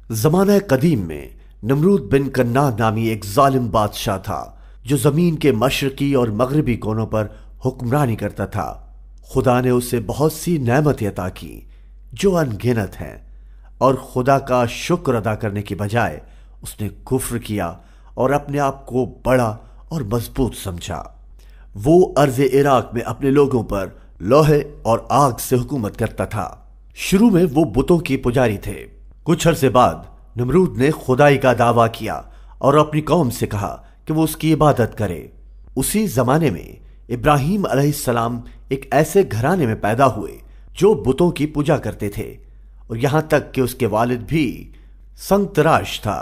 زمانہ قدیم میں نمرود بن کنعان نامی ایک ظالم بادشاہ تھا جو زمین کے مشرقی اور مغربی کونوں پر حکمرانی کرتا تھا۔ خدا نے اسے بہت سی نعمتیں عطا کی جو ان گنت ہیں، اور خدا کا شکر ادا کرنے کی بجائے اس نے کفر کیا اور اپنے آپ کو بڑا اور مضبوط سمجھا۔ وہ ارض عراق میں اپنے لوگوں پر لوہے اور آگ سے حکومت کرتا تھا۔ شروع میں وہ بتوں کی پجاری تھے۔ کچھ عرصے بعد نمرود نے خدائی کا دعویٰ کیا اور اپنی قوم سے کہا کہ وہ اس کی عبادت کرے۔ اسی زمانے میں ابراہیم علیہ السلام ایک ایسے گھرانے میں پیدا ہوئے جو بتوں کی پوجا کرتے تھے، اور یہاں تک کہ اس کے والد بھی سنگ تراش تھا۔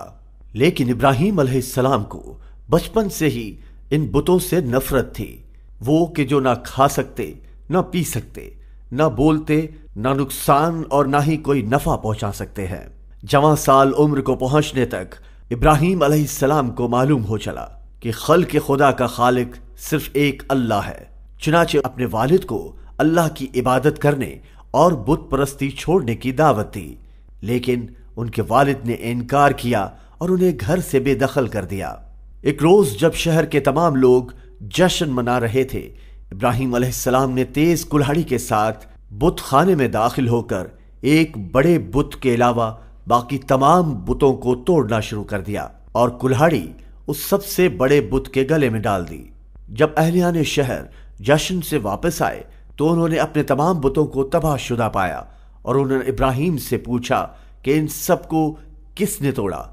لیکن ابراہیم علیہ السلام کو بچپن سے ہی ان بتوں سے نفرت تھی۔ وہ کہ جو نہ کھا سکتے، نہ پی سکتے، نہ بولتے، نہ نقصان اور نہ ہی کوئی نفع پہنچا سکتے ہیں۔ جوان سال عمر کو پہنچنے تک ابراہیم علیہ السلام کو معلوم ہو چلا کہ خلق خدا کا خالق صرف ایک اللہ ہے۔ چنانچہ اپنے والد کو اللہ کی عبادت کرنے اور بت پرستی چھوڑنے کی دعوت دی، لیکن ان کے والد نے انکار کیا اور انہیں گھر سے بے دخل کر دیا۔ ایک روز جب شہر کے تمام لوگ جشن منا رہے تھے، ابراہیم علیہ السلام نے تیز کلہڑی کے ساتھ بت خانے میں داخل ہو کر ایک بڑے بت کے علاوہ باقی تمام بتوں کو توڑنا شروع کر دیا اور کلہڑی اس سب سے بڑے بت کے گلے میں ڈال دی۔ جب اہلیان شہر جشن سے واپس آئے تو انہوں نے اپنے تمام بتوں کو تباہ شدہ پایا، اور انہوں نے ابراہیم سے پوچھا کہ ان سب کو کس نے توڑا؟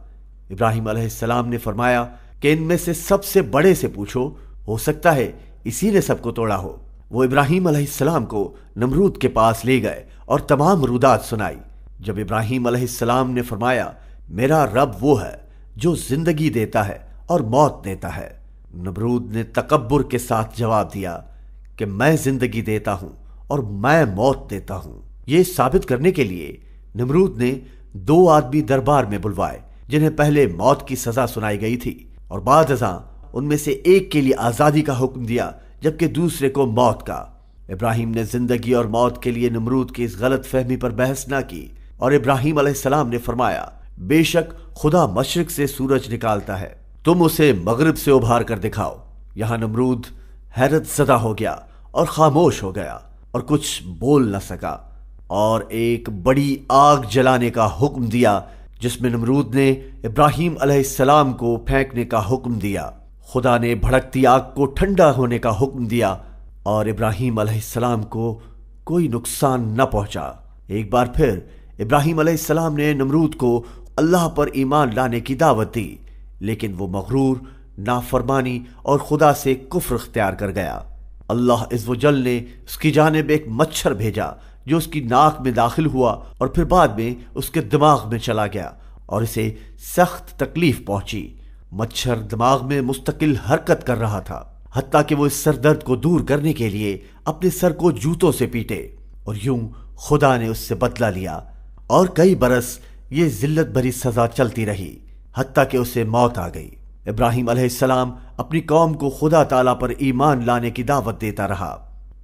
ابراہیم علیہ السلام نے فرمایا کہ ان میں سے سب سے بڑے سے پوچھو، ہو سکتا ہے اسی نے سب کو توڑا ہو۔ وہ ابراہیم علیہ السلام کو نمرود کے پاس لے گئے اور تمام رودات سنائی۔ جب ابراہیم علیہ السلام نے فرمایا میرا رب وہ ہے جو زندگی دیتا ہے اور موت دیتا ہے، نمرود نے تکبر کے ساتھ جواب دیا کہ میں زندگی دیتا ہوں اور میں موت دیتا ہوں۔ یہ ثابت کرنے کے لیے نمرود نے 2 آدمی دربار میں بلوائے جنہیں پہلے موت کی سزا سنائی گئی تھی، اور بعد ازاں ان میں سے ایک کے لیے آزادی کا حکم دیا جبکہ دوسرے کو موت کا۔ ابراہیم نے زندگی اور موت کے لیے نمرود کی اس غلط فہمی پر بحث نہ کی، اور ابراہیم علیہ السلام نے فرمایا بے شک خدا مشرق سے سورج نکالتا ہے، تم اسے مغرب سے ابھار کر دکھاؤ۔ یہاں نمرود حیرت زدہ ہو گیا اور خاموش ہو گیا اور کچھ بول نہ سکا، اور ایک بڑی آگ جلانے کا حکم دیا جس میں نمرود نے ابراہیم علیہ السلام کو پھینکنے کا حکم دیا۔ خدا نے بھڑکتی آگ کو ٹھنڈا ہونے کا حکم دیا اور ابراہیم علیہ السلام کو کوئی نقصان نہ پہنچا۔ ایک بار پھر ابراہیم علیہ السلام نے نمرود کو اللہ پر ایمان لانے کی دعوت دی، لیکن وہ مغرور، نافرمانی اور خدا سے کفر اختیار کر گیا۔ اللہ عز و جل نے اس کی جانب ایک مچھر بھیجا جو اس کی ناک میں داخل ہوا اور پھر بعد میں اس کے دماغ میں چلا گیا اور اسے سخت تکلیف پہنچی۔ مچھر دماغ میں مستقل حرکت کر رہا تھا، حتیٰ کہ وہ اس سر درد کو دور کرنے کے لیے اپنے سر کو جوتوں سے پیٹے، اور یوں خدا نے اس سے بدلہ لیا، اور کئی برس یہ ذلت بھری سزا چلتی رہی حتیٰ کہ اسے موت آ گئی۔ ابراہیم علیہ السلام اپنی قوم کو خدا تعالیٰ پر ایمان لانے کی دعوت دیتا رہا،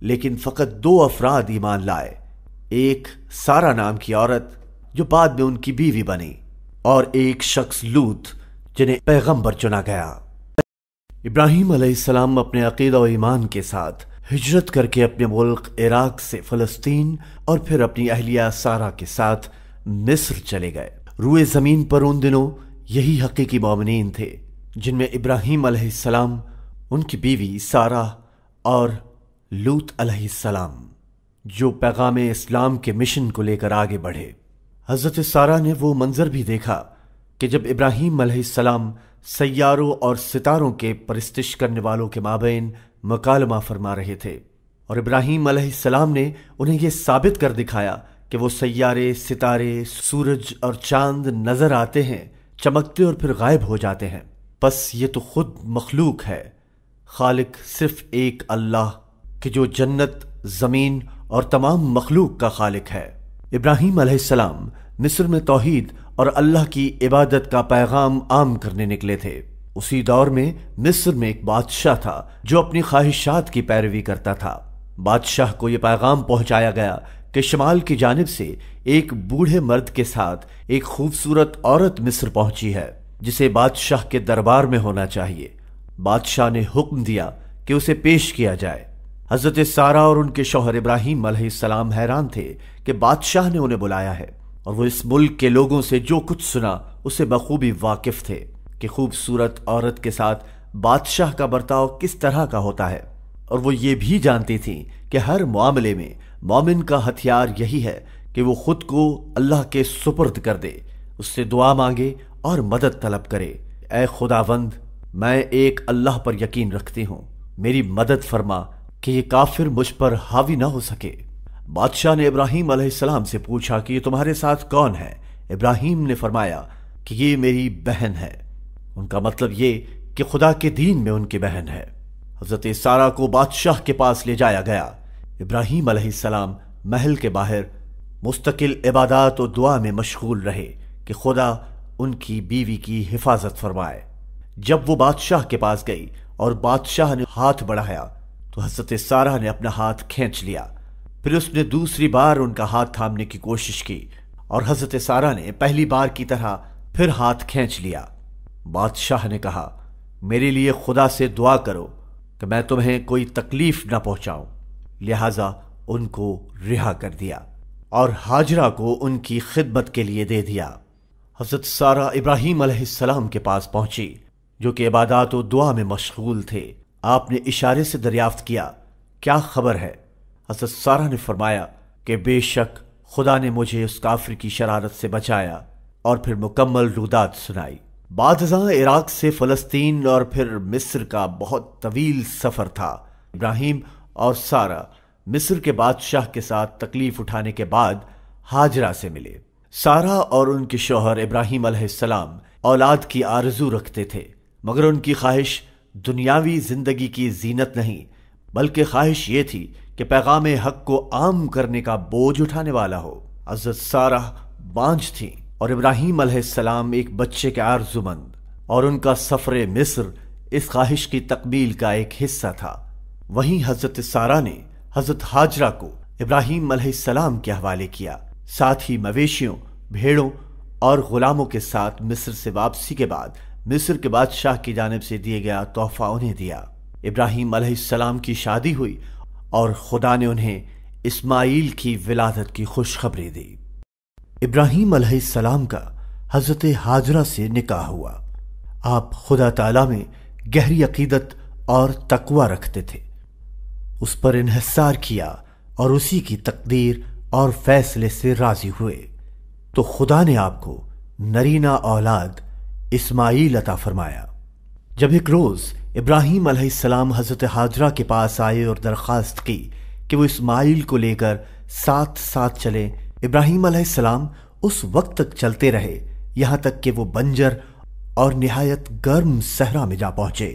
لیکن فقط 2 افراد ایمان لائے، ایک سارا نام کی عورت جو بعد میں ان کی بیوی بنی، اور ایک شخص لوط جنہیں پیغمبر چنا گیا۔ ابراہیم علیہ السلام اپنے عقیدہ و ایمان کے ساتھ ہجرت کر کے اپنے ملک عراق سے فلسطین اور پھر اپنی اہلیہ سارا کے ساتھ مصر چلے گئے۔ روئے زمین پر ان دنوں یہی حقیقی مومنین تھے جن میں ابراہیم علیہ السلام، ان کی بیوی سارا اور لوط علیہ السلام، جو پیغام اسلام کے مشن کو لے کر آگے بڑھے۔ حضرت سارا نے وہ منظر بھی دیکھا کہ جب ابراہیم علیہ السلام سیاروں اور ستاروں کے پرستش کرنے والوں کے مابین مکالمہ فرما رہے تھے، اور ابراہیم علیہ السلام نے انہیں یہ ثابت کر دکھایا کہ وہ سیارے، ستارے، سورج اور چاند نظر آتے ہیں، چمکتے اور پھر غائب ہو جاتے ہیں، بس یہ تو خود مخلوق ہے۔ خالق صرف ایک اللہ کہ جو جنت، زمین اور تمام مخلوق کا خالق ہے۔ ابراہیم علیہ السلام مصر میں توحید اور اللہ کی عبادت کا پیغام عام کرنے نکلے تھے۔ اسی دور میں مصر میں ایک بادشاہ تھا جو اپنی خواہشات کی پیروی کرتا تھا۔ بادشاہ کو یہ پیغام پہنچایا گیا کہ شمال کی جانب سے ایک بوڑھے مرد کے ساتھ ایک خوبصورت عورت مصر پہنچی ہے جسے بادشاہ کے دربار میں ہونا چاہیے۔ بادشاہ نے حکم دیا کہ اسے پیش کیا جائے۔ حضرت سارہ اور ان کے شوہر ابراہیم علیہ السلام حیران تھے کہ بادشاہ نے انہیں بلایا ہے، اور وہ اس ملک کے لوگوں سے جو کچھ سنا اسے بخوبی واقف تھے کہ خوبصورت عورت کے ساتھ بادشاہ کا برتاؤ کس طرح کا ہوتا ہے، اور وہ یہ بھی جانتی تھیں کہ ہر معاملے میں مومن کا ہتھیار یہی ہے کہ وہ خود کو اللہ کے سپرد کر دے، اس سے دعا مانگے اور مدد طلب کرے۔ اے خداوند، میں ایک اللہ پر یقین رکھتی ہوں، میری مدد فرما کہ یہ کافر مجھ پر حاوی نہ ہو سکے۔ بادشاہ نے ابراہیم علیہ السلام سے پوچھا کہ یہ تمہارے ساتھ کون ہے؟ ابراہیم نے فرمایا کہ یہ میری بہن ہے۔ ان کا مطلب یہ کہ خدا کے دین میں ان کی بہن ہے۔ حضرت سارہ کو بادشاہ کے پاس لے جایا گیا۔ ابراہیم علیہ السلام محل کے باہر مستقل عبادات و دعا میں مشغول رہے کہ خدا ان کی بیوی کی حفاظت فرمائے۔ جب وہ بادشاہ کے پاس گئی اور بادشاہ نے ہاتھ بڑھایا تو حضرت سارہ نے اپنا ہاتھ کھینچ لیا۔ پھر اس نے دوسری بار ان کا ہاتھ تھامنے کی کوشش کی اور حضرت سارہ نے پہلی بار کی طرح پھر ہاتھ کھینچ لیا۔ بادشاہ نے کہا، میرے لیے خدا سے دعا کرو کہ میں تمہیں کوئی تکلیف نہ پہنچاؤں۔ لہٰذا ان کو رہا کر دیا اور ہاجرہ کو ان کی خدمت کے لیے دے دیا۔ حضرت سارہ ابراہیم علیہ السلام کے پاس پہنچی جو کہ عبادات و دعا میں مشغول تھے۔ آپ نے اشارے سے دریافت کیا، کیا خبر ہے؟ حضرت سارہ نے فرمایا کہ بے شک خدا نے مجھے اس کافر کی شرارت سے بچایا، اور پھر مکمل رودات سنائی۔ بعد ازاں عراق سے فلسطین اور پھر مصر کا بہت طویل سفر تھا۔ ابراہیم اور سارہ مصر کے بادشاہ کے ساتھ تکلیف اٹھانے کے بعد ہاجرہ سے ملے۔ سارہ اور ان کے شوہر ابراہیم علیہ السلام اولاد کی آرزو رکھتے تھے، مگر ان کی خواہش دنیاوی زندگی کی زینت نہیں، بلکہ خواہش یہ تھی کہ پیغام حق کو عام کرنے کا بوجھ اٹھانے والا ہو۔ حضرت سارہ بانجھ تھیں اور ابراہیم علیہ السلام ایک بچے کے آرزومند، اور ان کا سفر مصر اس خواہش کی تکمیل کا ایک حصہ تھا۔ وہیں حضرت سارہ نے حضرت ہاجرہ کو ابراہیم علیہ السلام کے حوالے کیا، ساتھ ہی مویشیوں، بھیڑوں اور غلاموں کے ساتھ مصر سے واپسی کے بعد مصر کے بادشاہ کی جانب سے دیے گیا تحفہ انہیں دیا۔ ابراہیم علیہ السلام کی شادی ہوئی اور خدا نے انہیں اسماعیل کی ولادت کی خوشخبری دی۔ ابراہیم علیہ السلام کا حضرت ہاجرہ سے نکاح ہوا۔ آپ خدا تعالیٰ میں گہری عقیدت اور تقوی رکھتے تھے، اس پر انحصار کیا اور اسی کی تقدیر اور فیصلے سے راضی ہوئے، تو خدا نے آپ کو نرینہ اولاد اسماعیل عطا فرمایا۔ جب ایک روز ابراہیم علیہ السلام حضرت ہاجرہ کے پاس آئے اور درخواست کی کہ وہ اسماعیل کو لے کر ساتھ ساتھ چلیں، ابراہیم علیہ السلام اس وقت تک چلتے رہے یہاں تک کہ وہ بنجر اور نہایت گرم صحرا میں جا پہنچے،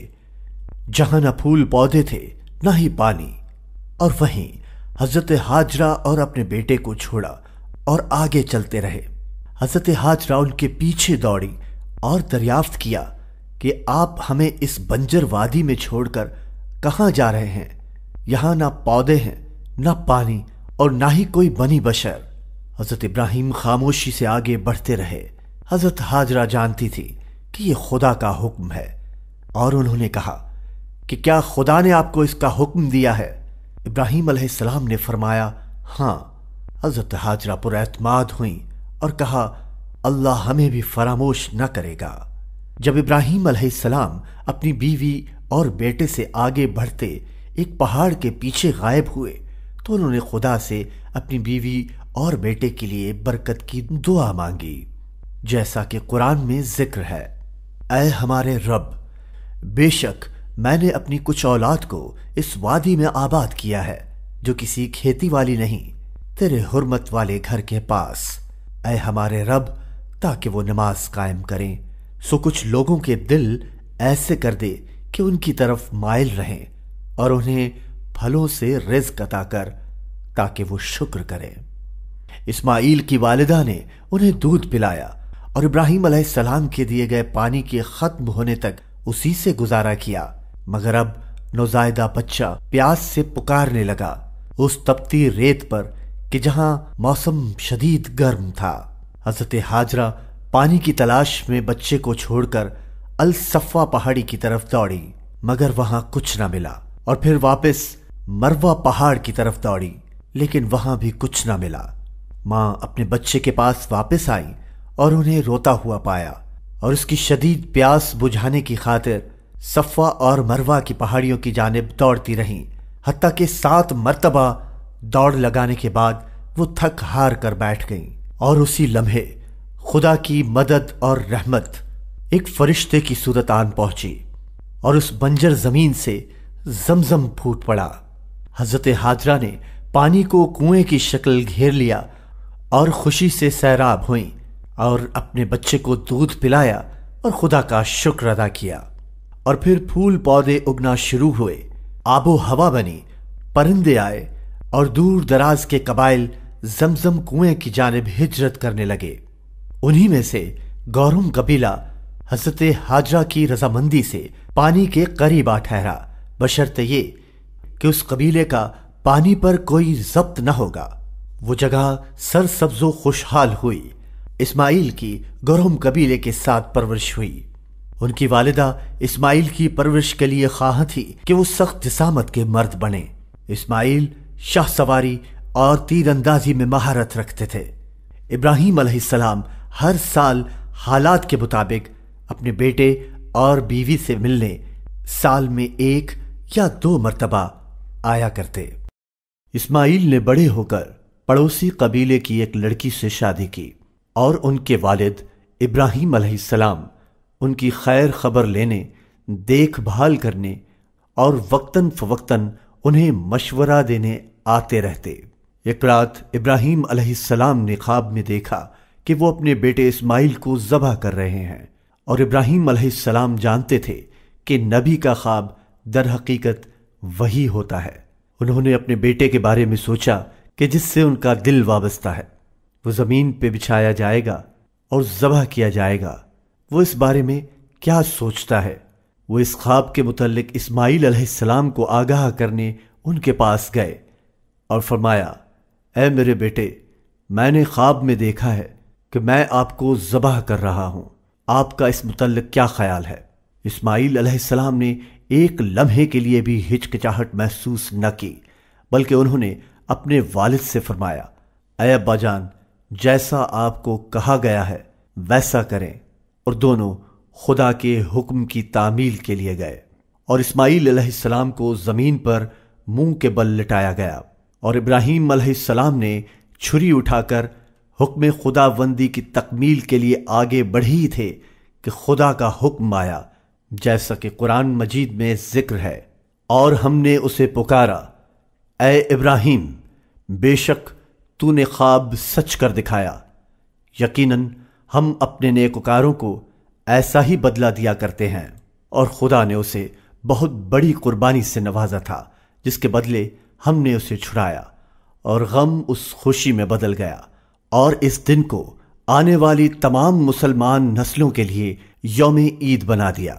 جہاں نہ پھول پودے تھے نہ ہی پانی، اور وہیں حضرت ہاجرہ اور اپنے بیٹے کو چھوڑا اور آگے چلتے رہے۔ حضرت ہاجرہ ان کے پیچھے دوڑی اور دریافت کیا کہ آپ ہمیں اس بنجر وادی میں چھوڑ کر کہاں جا رہے ہیں؟ یہاں نہ پودے ہیں، نہ پانی، اور نہ ہی کوئی بنی بشر۔ حضرت ابراہیم خاموشی سے آگے بڑھتے رہے۔ حضرت ہاجرہ جانتی تھی کہ یہ خدا کا حکم ہے، اور انہوں نے کہا کہ کیا خدا نے آپ کو اس کا حکم دیا ہے؟ ابراہیم علیہ السلام نے فرمایا، ہاں۔ حضرت ہاجرہ پر اعتماد ہوئیں اور کہا، اللہ ہمیں بھی فراموش نہ کرے گا۔ جب ابراہیم علیہ السلام اپنی بیوی اور بیٹے سے آگے بڑھتے ایک پہاڑ کے پیچھے غائب ہوئے تو انہوں نے خدا سے اپنی بیوی اور بیٹے کے لیے برکت کی دعا مانگی، جیسا کہ قرآن میں ذکر ہے، اے ہمارے رب، بے شک میں نے اپنی کچھ اولاد کو اس وادی میں آباد کیا ہے جو کسی کھیتی والی نہیں، تیرے حرمت والے گھر کے پاس، اے ہمارے رب، تاکہ وہ نماز قائم کریں، سو کچھ لوگوں کے دل ایسے کر دے کہ ان کی طرف مائل رہیں، اور انہیں پھلوں سے رزق عطا کر تاکہ وہ شکر کریں۔ اسماعیل کی والدہ نے انہیں دودھ پلایا اور ابراہیم علیہ السلام کے دیے گئے پانی کے ختم ہونے تک اسی سے گزارا کیا، مگر اب نوزائیدہ بچہ پیاس سے پکارنے لگا۔ اس تپتی ریت پر کہ جہاں موسم شدید گرم تھا۔ حضرت ہاجرہ پانی کی تلاش میں بچے کو چھوڑ کر الصفا پہاڑی کی طرف دوڑی، مگر وہاں کچھ نہ ملا، اور پھر واپس مروہ پہاڑ کی طرف دوڑی، لیکن وہاں بھی کچھ نہ ملا۔ ماں اپنے بچے کے پاس واپس آئی اور انہیں روتا ہوا پایا، اور اس کی شدید پیاس بجھانے کی خاطر صفا اور مروہ کی پہاڑیوں کی جانب دوڑتی رہیں، حتیٰ کہ 7 مرتبہ دوڑ لگانے کے بعد وہ تھک ہار کر بیٹھ گئیں، اور اسی لمحے خدا کی مدد اور رحمت ایک فرشتے کی صورت آن پہنچی، اور اس بنجر زمین سے زمزم پھوٹ پڑا۔ حضرت ہاجرہ نے پانی کو کنویں کی شکل گھیر لیا اور خوشی سے سیراب ہوئیں، اور اپنے بچے کو دودھ پلایا اور خدا کا شکر ادا کیا، اور پھر پھول پودے اگنا شروع ہوئے، آب و ہوا بنی، پرندے آئے، اور دور دراز کے قبائل زمزم کنویں کی جانب ہجرت کرنے لگے۔ انہی میں سے گورم قبیلہ حضرت ہاجرہ کی رضامندی سے پانی کے قریب آ ٹھہرا، بشرطے یہ کہ اس قبیلے کا پانی پر کوئی ضبط نہ ہوگا۔ وہ جگہ سرسبز و خوشحال ہوئی۔ اسماعیل کی گورم قبیلے کے ساتھ پرورش ہوئی۔ ان کی والدہ اسماعیل کی پرورش کے لیے خواہاں تھی کہ وہ سخت جسامت کے مرد بنے۔ اسماعیل شاہ سواری اور تیر اندازی میں مہارت رکھتے تھے۔ ابراہیم علیہ السلام ہر سال حالات کے مطابق اپنے بیٹے اور بیوی سے ملنے سال میں 1 یا 2 مرتبہ آیا کرتے۔ اسماعیل نے بڑے ہو کر پڑوسی قبیلے کی ایک لڑکی سے شادی کی، اور ان کے والد ابراہیم علیہ السلام ان کی خیر خبر لینے، دیکھ بھال کرنے اور وقتاً فوقتاً انہیں مشورہ دینے آتے رہتے۔ ایک رات ابراہیم علیہ السلام نے خواب میں دیکھا کہ وہ اپنے بیٹے اسماعیل کو ذبح کر رہے ہیں، اور ابراہیم علیہ السلام جانتے تھے کہ نبی کا خواب در حقیقت وہی ہوتا ہے۔ انہوں نے اپنے بیٹے کے بارے میں سوچا کہ جس سے ان کا دل وابستہ ہے، وہ زمین پہ بچھایا جائے گا اور ذبح کیا جائے گا۔ وہ اس بارے میں کیا سوچتا ہے؟ وہ اس خواب کے متعلق اسماعیل علیہ السلام کو آگاہ کرنے ان کے پاس گئے اور فرمایا، اے میرے بیٹے، میں نے خواب میں دیکھا ہے کہ میں آپ کو ذبح کر رہا ہوں، آپ کا اس متعلق کیا خیال ہے؟ اسماعیل علیہ السلام نے ایک لمحے کے لیے بھی ہچکچاہٹ محسوس نہ کی، بلکہ انہوں نے اپنے والد سے فرمایا، اے ابا جان، جیسا آپ کو کہا گیا ہے ویسا کریں، اور دونوں خدا کے حکم کی تعمیل کے لیے گئے، اور اسماعیل علیہ السلام کو زمین پر منہ کے بل لٹایا گیا، اور ابراہیم علیہ السلام نے چھری اٹھا کر حکم خداوندی کی تکمیل کے لیے آگے بڑھی تھے کہ خدا کا حکم آیا، جیسا کہ قرآن مجید میں ذکر ہے، اور ہم نے اسے پکارا، اے ابراہیم، بے شک تو نے خواب سچ کر دکھایا، یقیناً ہم اپنے نیکوکاروں کو ایسا ہی بدلہ دیا کرتے ہیں۔ اور خدا نے اسے بہت بڑی قربانی سے نوازا تھا، جس کے بدلے ہم نے اسے چھڑایا، اور غم اس خوشی میں بدل گیا، اور اس دن کو آنے والی تمام مسلمان نسلوں کے لیے یوم عید بنا دیا۔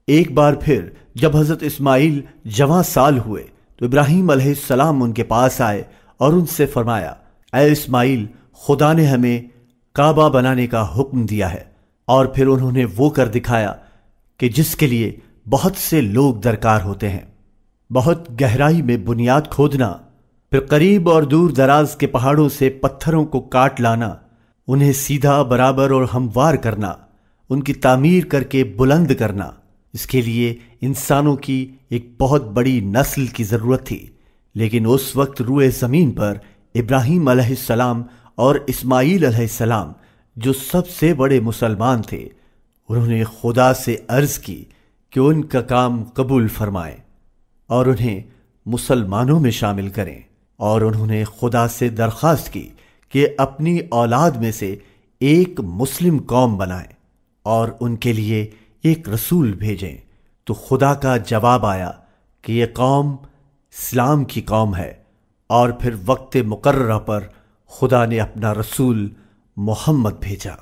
ایک بار پھر جب حضرت اسماعیل جوان سال ہوئے تو ابراہیم علیہ السلام ان کے پاس آئے اور ان سے فرمایا، اے اسماعیل، خدا نے ہمیں کعبہ بنانے کا حکم دیا ہے، اور پھر انہوں نے وہ کر دکھایا کہ جس کے لیے بہت سے لوگ درکار ہوتے ہیں، بہت گہرائی میں بنیاد کھودنا، پھر قریب اور دور دراز کے پہاڑوں سے پتھروں کو کاٹ لانا، انہیں سیدھا، برابر اور ہموار کرنا، ان کی تعمیر کر کے بلند کرنا۔ اس کے لیے انسانوں کی ایک بہت بڑی نسل کی ضرورت تھی، لیکن اس وقت روئے زمین پر ابراہیم علیہ السلام اور اسماعیل علیہ السلام جو سب سے بڑے مسلمان تھے، انہوں نے خدا سے عرض کی کہ ان کا کام قبول فرمائیں اور انہیں مسلمانوں میں شامل کریں، اور انہوں نے خدا سے درخواست کی کہ اپنی اولاد میں سے ایک مسلم قوم بنائیں اور ان کے لیے ایک رسول بھیجیں۔ تو خدا کا جواب آیا کہ یہ قوم اسلام کی قوم ہے، اور پھر وقت مقررہ پر خدا نے اپنا رسول محمد بھیجا۔